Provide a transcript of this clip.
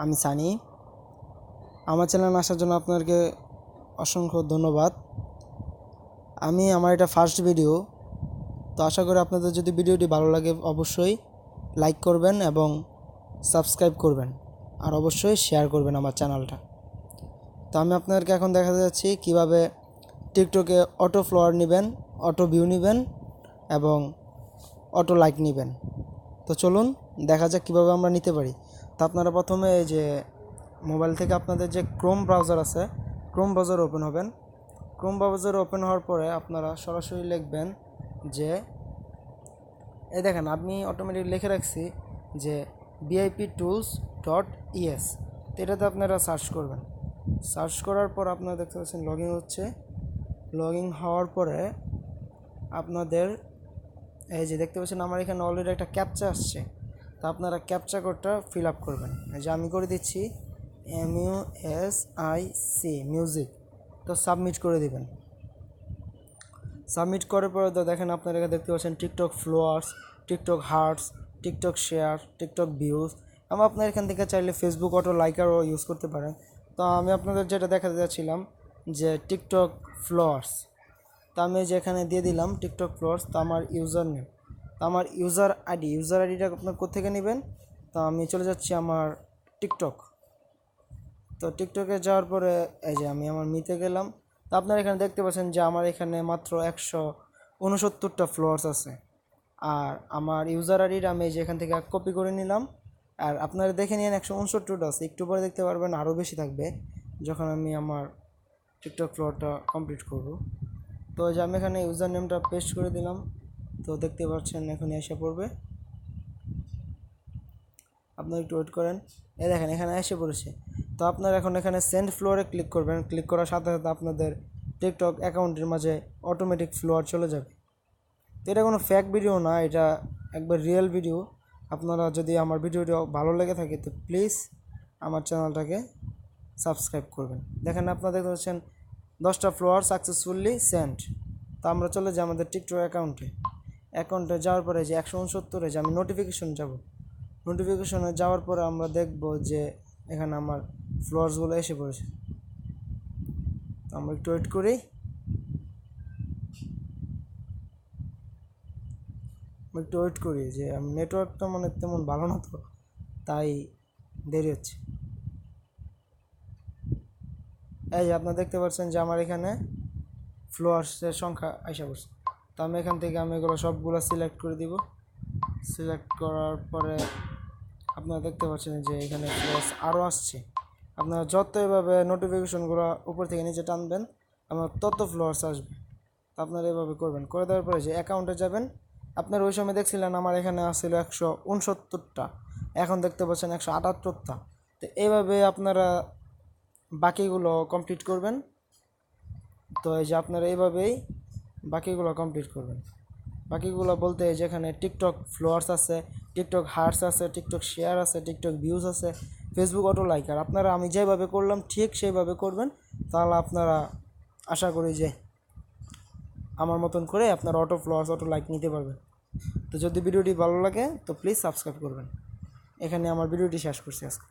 আমি সানি। আমার চ্যানেলে আসার জন্য আপনাদেরকে অসংখ্য ধন্যবাদ। আমার এটা ফার্স্ট ভিডিও, তো আশা করি আপনাদের যদি ভিডিওটি ভালো লাগে অবশ্যই লাইক করবেন এবং সাবস্ক্রাইব করবেন, আর অবশ্যই শেয়ার করবেন আমার চ্যানেলটা। তো আমি আপনাদেরকে এখন দেখাতে যাচ্ছি কীভাবে টিকটকে অটো ফলোয়ার নেবেন, অটো ভিউ নেবেন এবং অটো লাইক নেবেন। তো চলুন দেখা যাক কীভাবে আমরা নিতে পারি। তো আপনারা প্রথমে এই যে মোবাইল থেকে আপনাদের যে ক্রোম ব্রাউজার আছে, ক্রোম ব্রাউজার ওপেন হবেন। ক্রোম ব্রাউজার ওপেন হওয়ার পরে আপনারা সরাসরি লিখবেন যে এই দেখেন আমি অটোমেটিক লিখে রাখছি যে viptools.es। তো এটাতে আপনারা সার্চ করবেন। সার্চ করার পর আপনারা দেখতে পাচ্ছেন লগ ইন হচ্ছে। লগ ইন হওয়ার পরে আপনাদের এই যে দেখতে পাচ্ছেন আমার এখানে অলরেডি একটা ক্যাপচা আসছে। তো আপনারা ক্যাপচা কোডটা ফিল আপ করবেন। এই যে আমি করে দিচ্ছি MUSIC মিউজিক। তো সাবমিট করে দিবেন। সাবমিট করার পরে তো দেখেন আপনারা এখানে দেখতে পাচ্ছেন TikTok followers, TikTok hearts, TikTok share, TikTok views. এবং আপনারা এখান থেকে চাইলে ফেসবুক অটো লাইকারও ইউজ করতে পারেন। তো আমি আপনাদের যেটা দেখাতে যাচ্ছিলাম যে টিকটক ফলোয়ার্স, তো আমি যে এখানে দিয়ে দিলাম টিকটক ফলোয়ার্স। তো আমার ইউজার নেম, তো আমার ইউজার আইডিটা আপনার কোত্থেকে নেবেন। তো আমি চলে যাচ্ছি আমার টিকটক। তো টিকটকে যাওয়ার পরে এই যে আমি আমার মিতে গেলাম। তো আপনারা এখানে দেখতে পাচ্ছেন যে আমার এখানে মাত্র 169টা ফলোয়ার্স আছে। আর আমার ইউজার আইডিটা আমি যে এখান থেকে কপি করে নিলাম। আর আপনারা দেখে নিন 169টা আছে, একটু পরে দেখতে পারবেন আরও বেশি থাকবে যখন আমি আমার টিকটক ফলোয়ারটা কমপ্লিট করব। তো যে আমি এখানে ইউজার নেমটা পেস্ট করে দিলাম। তো দেখতে পাচ্ছেন এখন এসে পড়বে, আপনারা একটু ওয়েট করেন। এই দেখেন এখানে এসে পড়েছে। তো আপনারা এখন এখানে সেন্ড ফ্লোয়ারে ক্লিক করবেন। ক্লিক করার সাথে সাথে আপনাদের টিকটক অ্যাকাউন্টের মাঝে অটোমেটিক ফ্লোয়ার চলে যাবে। তো এটা কোনো ফেক ভিডিও না, এটা একবার রিয়েল ভিডিও। আপনারা যদি আমার ভিডিওটি ভালো লেগে থাকে তো প্লিজ আমার চ্যানেলটাকে সাবস্ক্রাইব করবেন। দেখেন আপনারা দেখতে পাচ্ছেন 10টা ফ্লোয়ার সাকসেসফুলি সেন্ড। তো আমরা চলে যাই আমাদের টিকটক অ্যাকাউন্টে যাওয়ার পরে যে 169 যে আমি নোটিফিকেশনে যাওয়ার পরে আমরা দেখব যে এখানে আমার ফ্লোয়ার্সগুলো এসে পড়েছে। তো আমরা একটু ওয়েট করি। যে নেটওয়ার্কটা মানে তেমন ভালো না, তো তাই দেরি হচ্ছে। এই যে আপনারা দেখতে পাচ্ছেন যে আমার এখানে ফ্লোয়ার্সের সংখ্যা আইসা পড়ছে। তো আমি এখান থেকে এগুলো সবগুলো সিলেক্ট করে দিব। সিলেক্ট করার পরে আপনারা দেখতে পাচ্ছেন যে এখানে ফ্লোয়ার্স আরও আসছে। আপনারা যত এভাবে নোটিফিকেশনগুলো উপর থেকে নিচে টানবেন আমার তত ফ্লোয়ার্স আসবে। তো আপনারা এভাবে করবেন। করে দেওয়ার পরে যে অ্যাকাউন্টে যাবেন, আপনারা ওই সময় দেখছিলেন আমার এখানে আসছিল 169টা, এখন দেখতে পাচ্ছেন 178টা। তো এইভাবে আপনারা বাকিগুলো কমপ্লিট করবেন। তো এই যে আপনারা এইভাবেই বাকিগুলো কমপ্লিট করবেন। বাকিগুলো বলতে যেখানে টিকটক ফলোয়ার্স আছে, টিকটক হার্টস আছে, টিকটক শেয়ার আছে, টিকটক ভিউজ আছে, ফেসবুক অটো লাইকার, আপনারা আমি যেভাবে করলাম ঠিক সেইভাবে করবেন। তাহলে আপনারা আশা করি যে আমার মতন করে আপনারা অটো ফলোয়ার্স অটো লাইক নিতে পারবেন। তো যদি ভিডিওটি ভালো লাগে তো প্লিজ সাবস্ক্রাইব করবেন। এখানে আমার ভিডিওটি শেষ করছি আজকে।